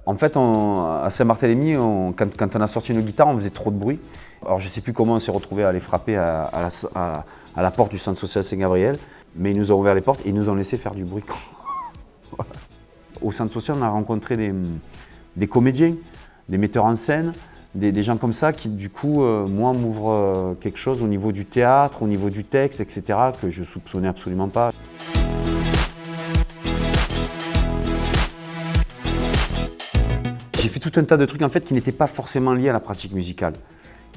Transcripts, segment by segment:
En fait, à Saint-Barthélemy, quand on a sorti nos guitares, on faisait trop de bruit. Alors je ne sais plus comment on s'est retrouvé à aller frapper à la porte du centre social Saint-Gabriel, mais ils nous ont ouvert les portes et ils nous ont laissé faire du bruit. Voilà. Au centre social, on a rencontré des comédiens, des metteurs en scène, des gens comme ça qui, du coup, moi, m'ouvrent quelque chose au niveau du théâtre, au niveau du texte, etc., que je soupçonnais absolument pas. J'ai fait tout un tas de trucs en fait qui n'étaient pas forcément liés à la pratique musicale,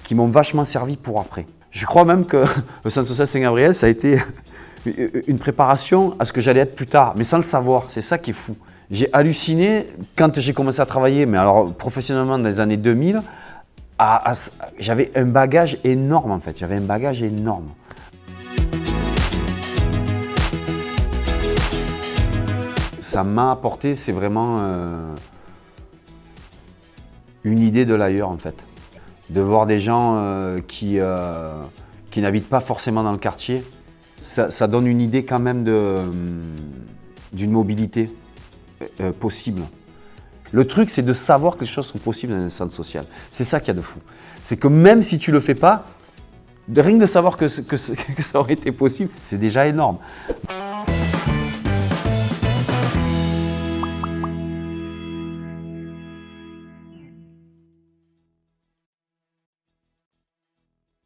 qui m'ont vachement servi pour après. Je crois même que le Centre social Saint-Gabriel, ça a été une préparation à ce que j'allais être plus tard, mais sans le savoir, c'est ça qui est fou. J'ai halluciné quand j'ai commencé à travailler, mais alors professionnellement dans les années 2000, j'avais un bagage énorme en fait, j'avais un bagage énorme. Ça m'a apporté, c'est vraiment une idée de l'ailleurs en fait. De voir des gens qui n'habitent pas forcément dans le quartier, ça donne une idée quand même d'une mobilité possible. Le truc, c'est de savoir que les choses sont possibles dans un centre social. C'est ça qu'il y a de fou. C'est que même si tu ne le fais pas, rien que de savoir que ça aurait été possible, c'est déjà énorme.